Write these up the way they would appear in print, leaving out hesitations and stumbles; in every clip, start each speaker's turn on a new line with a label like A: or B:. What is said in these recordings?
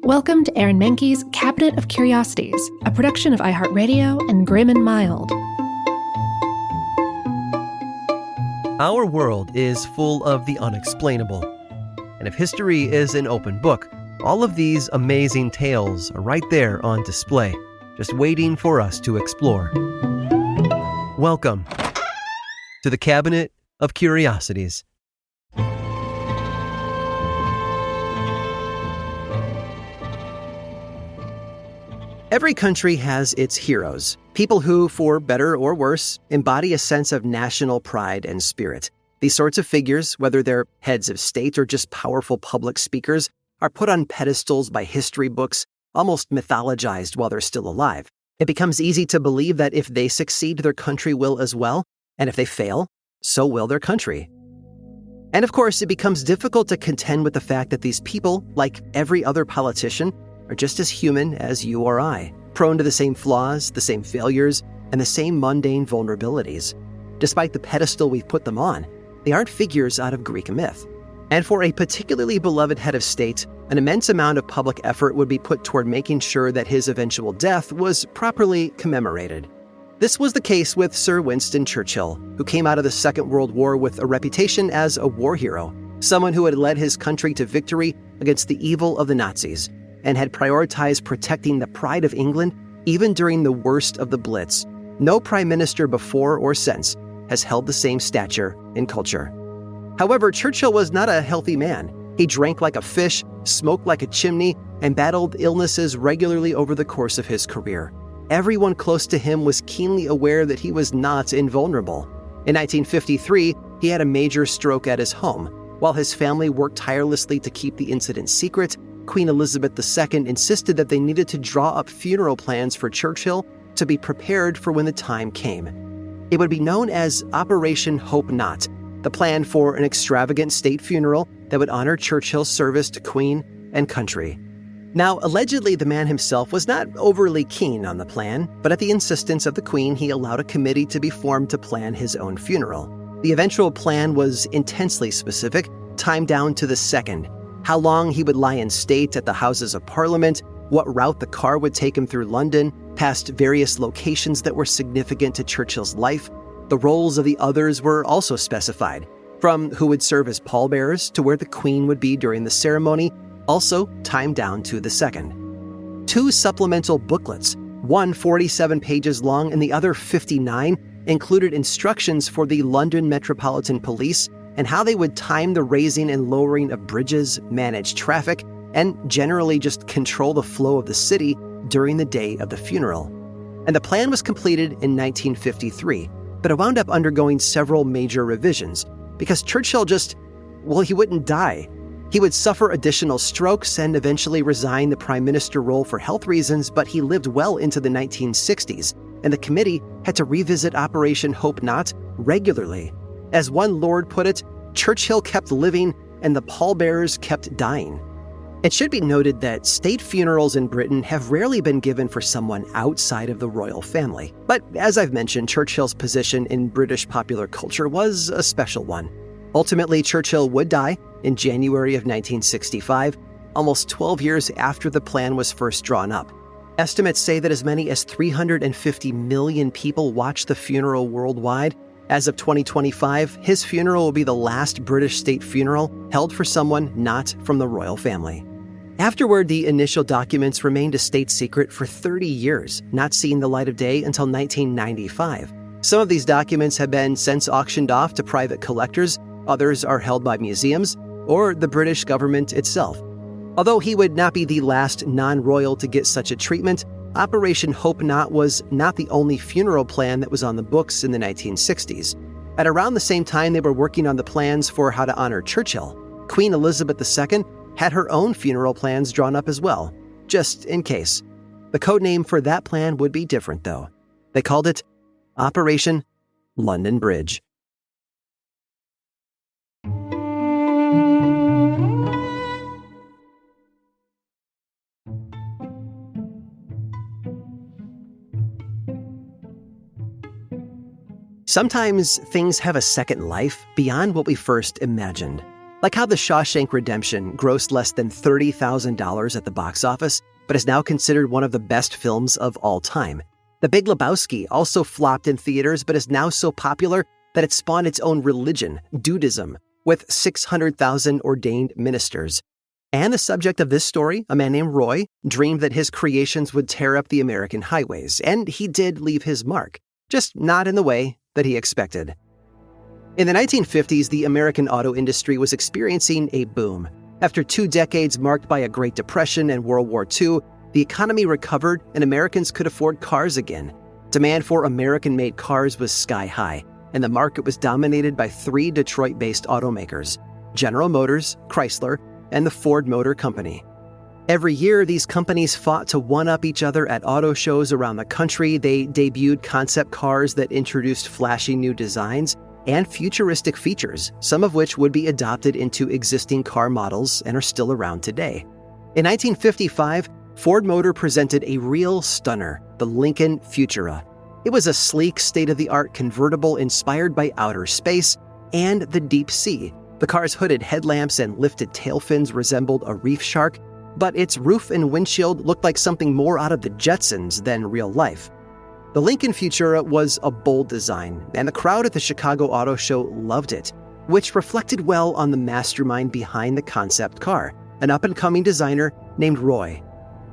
A: Welcome to Aaron Mahnke's Cabinet of Curiosities, a production of iHeartRadio and Grim and Mild.
B: Our world is full of the unexplainable. And if history is an open book, all of these amazing tales are right there on display, just waiting for us to explore. Welcome to the Cabinet of Curiosities. Every country has its heroes, people who, for better or worse, embody a sense of national pride and spirit. These sorts of figures, whether they're heads of state or just powerful public speakers, are put on pedestals by history books, almost mythologized while they're still alive. It becomes easy to believe that if they succeed, their country will as well, and if they fail, so will their country. And of course, it becomes difficult to contend with the fact that these people, like every other politician, are just as human as you or I, prone to the same flaws, the same failures, and the same mundane vulnerabilities. Despite the pedestal we've put them on, they aren't figures out of Greek myth. And for a particularly beloved head of state, an immense amount of public effort would be put toward making sure that his eventual death was properly commemorated. This was the case with Sir Winston Churchill, who came out of the Second World War with a reputation as a war hero, someone who had led his country to victory against the evil of the Nazis, and had prioritized protecting the pride of England even during the worst of the Blitz. No prime minister before or since has held the same stature in culture. However, Churchill was not a healthy man. He drank like a fish, smoked like a chimney, and battled illnesses regularly over the course of his career. Everyone close to him was keenly aware that he was not invulnerable. In 1953, he had a major stroke at his home. While his family worked tirelessly to keep the incident secret, Queen Elizabeth II insisted that they needed to draw up funeral plans for Churchill to be prepared for when the time came. It would be known as Operation Hope Not, the plan for an extravagant state funeral that would honor Churchill's service to Queen and country. Now, allegedly, the man himself was not overly keen on the plan, but at the insistence of the Queen, he allowed a committee to be formed to plan his own funeral. The eventual plan was intensely specific, timed down to the second. How long he would lie in state at the Houses of Parliament, what route the car would take him through London, past various locations that were significant to Churchill's life. The roles of the others were also specified, from who would serve as pallbearers to where the Queen would be during the ceremony, also timed down to the second. 2 supplemental booklets, one 47 pages long and the other 59, included instructions for the London Metropolitan Police and how they would time the raising and lowering of bridges, manage traffic, and generally just control the flow of the city during the day of the funeral. And the plan was completed in 1953, but it wound up undergoing several major revisions because Churchill he wouldn't die. He would suffer additional strokes and eventually resign the prime minister role for health reasons, but he lived well into the 1960s, and the committee had to revisit Operation Hope Not regularly. As one lord put it, Churchill kept living and the pallbearers kept dying. It should be noted that state funerals in Britain have rarely been given for someone outside of the royal family. But as I've mentioned, Churchill's position in British popular culture was a special one. Ultimately, Churchill would die in January of 1965, almost 12 years after the plan was first drawn up. Estimates say that as many as 350 million people watched the funeral worldwide. As of 2025, his funeral will be the last British state funeral held for someone not from the royal family. Afterward, the initial documents remained a state secret for 30 years, not seeing the light of day until 1995. Some of these documents have been since auctioned off to private collectors, others are held by museums or the British government itself. Although he would not be the last non-royal to get such a treatment, Operation Hope Not was not the only funeral plan that was on the books in the 1960s. At around the same time they were working on the plans for how to honor Churchill, Queen Elizabeth II had her own funeral plans drawn up as well, just in case. The code name for that plan would be different, though. They called it Operation London Bridge. Sometimes things have a second life beyond what we first imagined. Like how The Shawshank Redemption grossed less than $30,000 at the box office, but is now considered one of the best films of all time. The Big Lebowski also flopped in theaters, but is now so popular that it spawned its own religion, Dudism, with 600,000 ordained ministers. And the subject of this story, a man named Roy, dreamed that his creations would tear up the American highways, and he did leave his mark, just not in the way that he expected. In the 1950s, the American auto industry was experiencing a boom. After 2 decades marked by a Great Depression and World War II, the economy recovered and Americans could afford cars again. Demand for American-made cars was sky high, and the market was dominated by 3 Detroit-based automakers: General Motors, Chrysler, and the Ford Motor Company. Every year, these companies fought to one-up each other at auto shows around the country. They debuted concept cars that introduced flashy new designs and futuristic features, some of which would be adopted into existing car models and are still around today. In 1955, Ford Motor presented a real stunner, the Lincoln Futura. It was a sleek, state-of-the-art convertible inspired by outer space and the deep sea. The car's hooded headlamps and lifted tail fins resembled a reef shark, but its roof and windshield looked like something more out of the Jetsons than real life. The Lincoln Futura was a bold design, and the crowd at the Chicago Auto Show loved it, which reflected well on the mastermind behind the concept car, an up-and-coming designer named Roy.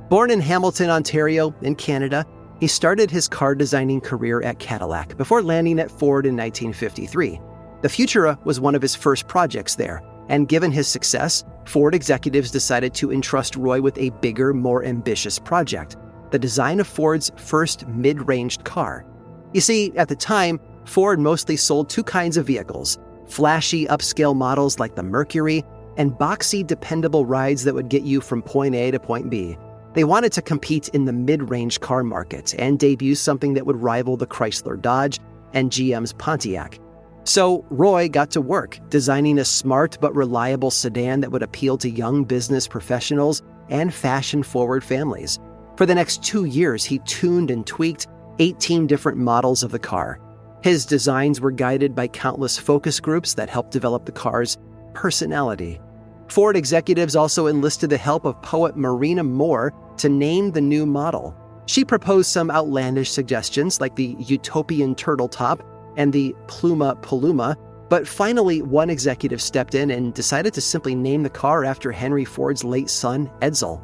B: Born in Hamilton, Ontario, in Canada, he started his car designing career at Cadillac before landing at Ford in 1953. The Futura was one of his first projects there, and given his success, Ford executives decided to entrust Roy with a bigger, more ambitious project: the design of Ford's first mid-ranged car. You see, at the time, Ford mostly sold 2 kinds of vehicles: flashy upscale models like the Mercury, and boxy, dependable rides that would get you from point A to point B. They wanted to compete in the mid-range car market and debut something that would rival the Chrysler Dodge and GM's Pontiac. So Roy got to work designing a smart but reliable sedan that would appeal to young business professionals and fashion-forward families. For the next 2 years, he tuned and tweaked 18 different models of the car. His designs were guided by countless focus groups that helped develop the car's personality. Ford executives also enlisted the help of poet Marina Moore to name the new model. She proposed some outlandish suggestions like the utopian turtle top and the Pluma Paluma, but finally one executive stepped in and decided to simply name the car after Henry Ford's late son, Edsel.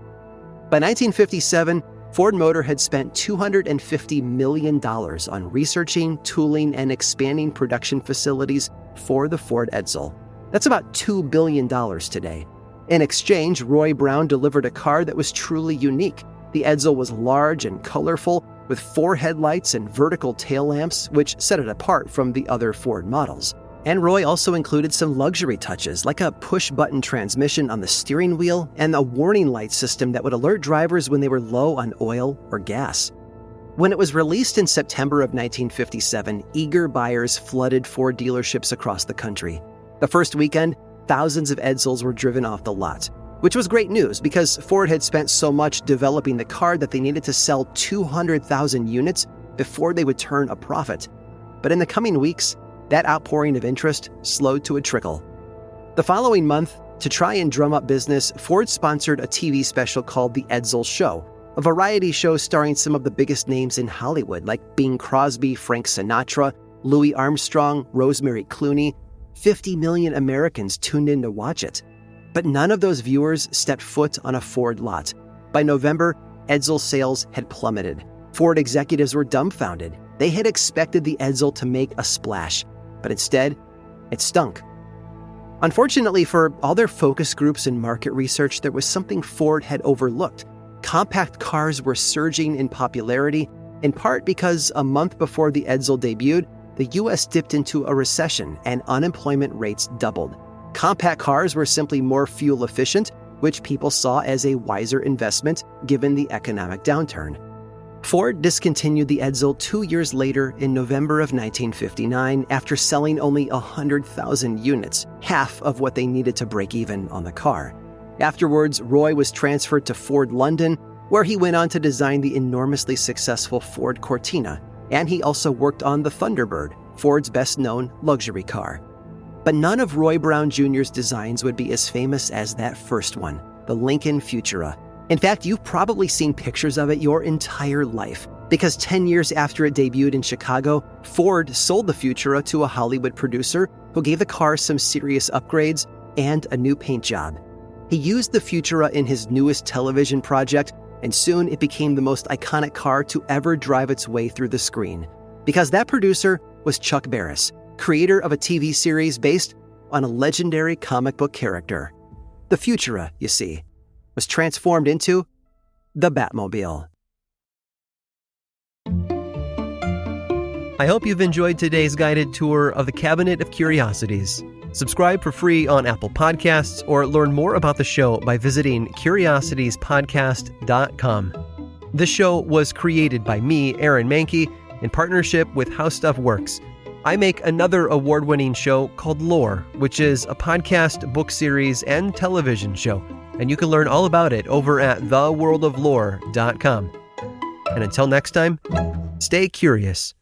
B: By 1957, Ford Motor had spent $250 million on researching, tooling, and expanding production facilities for the Ford Edsel. That's about $2 billion today. In exchange, Roy Brown delivered a car that was truly unique. The Edsel was large and colorful, with 4 headlights and vertical tail lamps, which set it apart from the other Ford models. And Roy also included some luxury touches, like a push-button transmission on the steering wheel and a warning light system that would alert drivers when they were low on oil or gas. When it was released in September of 1957, eager buyers flooded Ford dealerships across the country. The first weekend, thousands of Edsels were driven off the lot, which was great news because Ford had spent so much developing the car that they needed to sell 200,000 units before they would turn a profit. But in the coming weeks, that outpouring of interest slowed to a trickle. The following month, to try and drum up business, Ford sponsored a TV special called The Edsel Show, a variety show starring some of the biggest names in Hollywood like Bing Crosby, Frank Sinatra, Louis Armstrong, Rosemary Clooney. 50 million Americans tuned in to watch it. But none of those viewers stepped foot on a Ford lot. By November, Edsel sales had plummeted. Ford executives were dumbfounded. They had expected the Edsel to make a splash, but instead, it stunk. Unfortunately for all their focus groups and market research, there was something Ford had overlooked. Compact cars were surging in popularity, in part because a month before the Edsel debuted, the U.S. dipped into a recession and unemployment rates doubled. Compact cars were simply more fuel efficient, which people saw as a wiser investment given the economic downturn. Ford discontinued the Edsel 2 years later in November of 1959 after selling only 100,000 units, half of what they needed to break even on the car. Afterwards, Roy was transferred to Ford London, where he went on to design the enormously successful Ford Cortina, and he also worked on the Thunderbird, Ford's best-known luxury car. By But none of Roy Brown Jr.'s designs would be as famous as that first one, the Lincoln Futura. In fact, you've probably seen pictures of it your entire life, because 10 years after it debuted in Chicago, Ford sold the Futura to a Hollywood producer who gave the car some serious upgrades and a new paint job. He used the Futura in his newest television project, and soon it became the most iconic car to ever drive its way through the screen. Because that producer was Chuck Barris, creator of a TV series based on a legendary comic book character. The Futura, you see, was transformed into the Batmobile.
C: I hope you've enjoyed today's guided tour of the Cabinet of Curiosities. Subscribe for free on Apple Podcasts or learn more about the show by visiting curiositiespodcast.com. This show was created by me, Aaron Mahnke, in partnership with How Stuff Works. I make another award-winning show called Lore, which is a podcast, book series, and television show, and you can learn all about it over at theworldoflore.com. And until next time, stay curious.